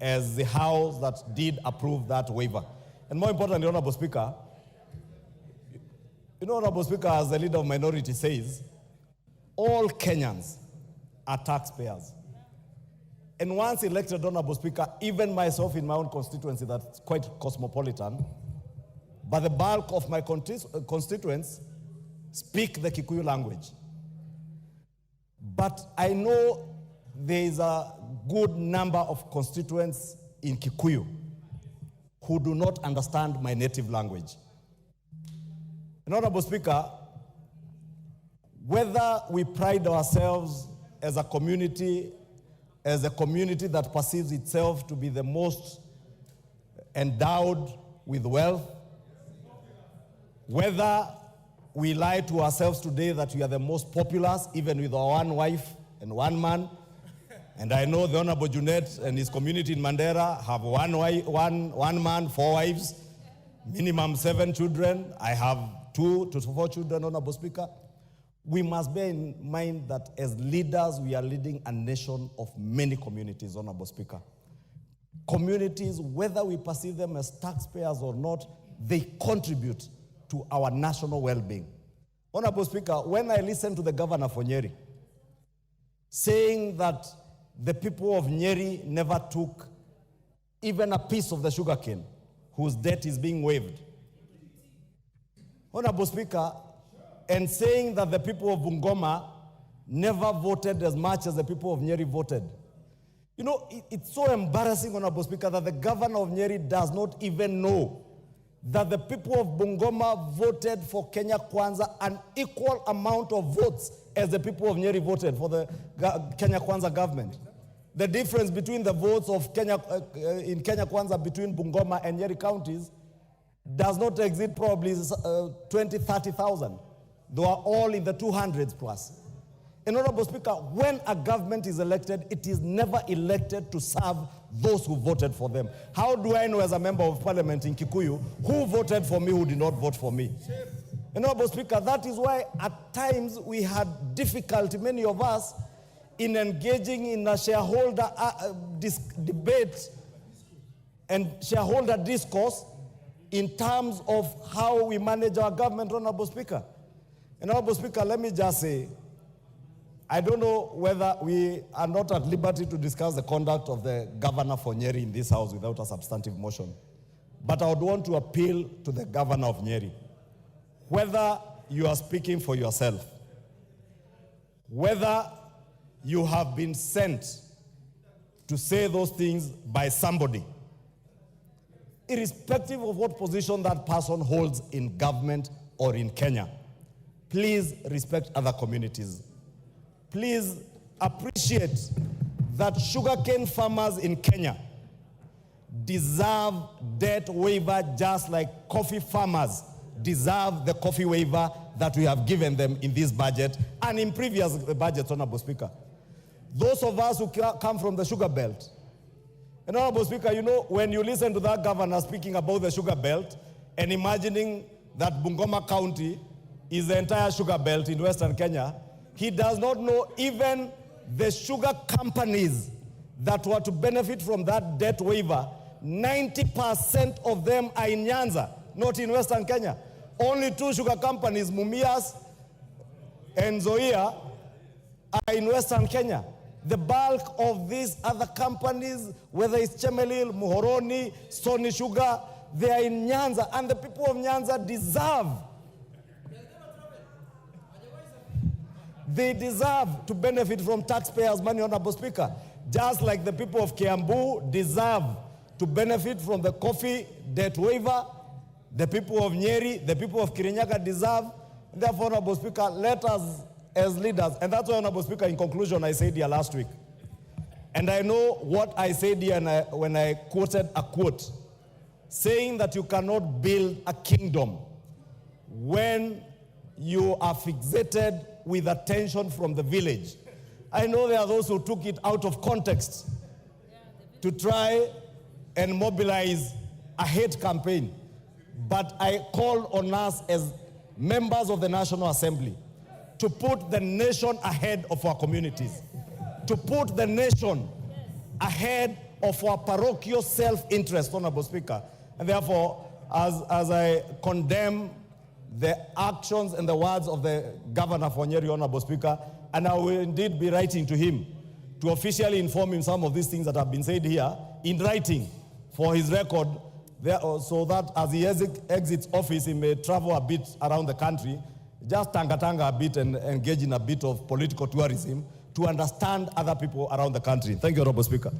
as the House that did approve that waiver. And more importantly, Honorable Speaker, you know, Honorable Speaker, as the leader of minority says, all Kenyans are taxpayers. And once elected, Honorable Speaker, even myself in my own constituency that's quite cosmopolitan, but the bulk of my constituents speak the Kikuyu language. But I know there is a good number of constituents in Kikuyu who do not understand my native language. And Honorable Speaker, whether we pride ourselves as a community that perceives itself to be the most endowed with wealth, whether we lie to ourselves today that we are the most populous, even with our one wife and one man. And I know the Honorable Junet and his community in Mandera have one man, 4 wives, minimum 7 children. I have 2 to 4 children, Honorable Speaker. We must bear in mind that as leaders, we are leading a nation of many communities, Honorable Speaker. Communities, whether we perceive them as taxpayers or not, they contribute to our national well-being. Honorable Speaker, when I listened to the governor for Nyeri saying that the people of Nyeri never took even a piece of the sugarcane whose debt is being waived, Honorable Speaker, and saying that the people of Bungoma never voted as much as the people of Nyeri voted. You know, it's so embarrassing, Honorable Speaker, that the governor of Nyeri does not even know that the people of Bungoma voted for Kenya Kwanza an equal amount of votes as the people of Nyeri voted for the Kenya Kwanza government. The difference between the votes of in Kenya Kwanza between Bungoma and Nyeri counties does not exceed probably 20, 30,000. They are all in the 200s plus. And Honorable Speaker, when a government is elected, it is never elected to serve those who voted for them. How do I know as a member of parliament in Kikuyu who voted for me, who did not vote for me? And Honorable Speaker, that is why at times we had difficulty, many of us, in engaging in a shareholder debate and shareholder discourse in terms of how we manage our government, Honorable Speaker. And Honorable Speaker, let me just say, I don't know whether we are not at liberty to discuss the conduct of the governor for Nyeri in this house without a substantive motion. But I would want to appeal to the governor of Nyeri, whether you are speaking for yourself, whether you have been sent to say those things by somebody, irrespective of what position that person holds in government or in Kenya, please respect other communities. Please appreciate that sugarcane farmers in Kenya deserve debt waiver just like coffee farmers deserve the coffee waiver that we have given them in this budget and in previous budgets, Honorable Speaker. Those of us who come from the sugar belt, and Honorable Speaker, you know, when you listen to that governor speaking about the sugar belt and imagining that Bungoma County is the entire sugar belt in Western Kenya, he does not know even the sugar companies that were to benefit from that debt waiver. 90% of them are in Nyanza, not in Western Kenya. Only 2 sugar companies, Mumias and Zoia, are in Western Kenya. The bulk of these other companies, whether it's Chemelil, Muhoroni, Stony Sugar, they are in Nyanza, and the people of Nyanza deserve to benefit from taxpayers' money, Honorable Speaker, just like the people of Kiambu deserve to benefit from the coffee debt waiver. The people of Nyeri, the people of Kirinyaga deserve. Therefore, Honorable Speaker, let us as leaders, and that's why, Honorable Speaker, in conclusion, I said here last week, and I know what I said here when I quoted a quote, saying that you cannot build a kingdom when you are fixated with attention from the village. I know there are those who took it out of context to try and mobilize a hate campaign. But I call on us as members of the National Assembly to put the nation ahead of our communities, to put the nation ahead or for parochial self-interest, Honorable Speaker. And therefore, as I condemn the actions and the words of the governor for Nyeri, Honorable Speaker, and I will indeed be writing to him to officially inform him some of these things that have been said here in writing for his record, there, so that as he exits office, he may travel a bit around the country, just tanga a bit and engage in a bit of political tourism to understand other people around the country. Thank you, Honorable Speaker.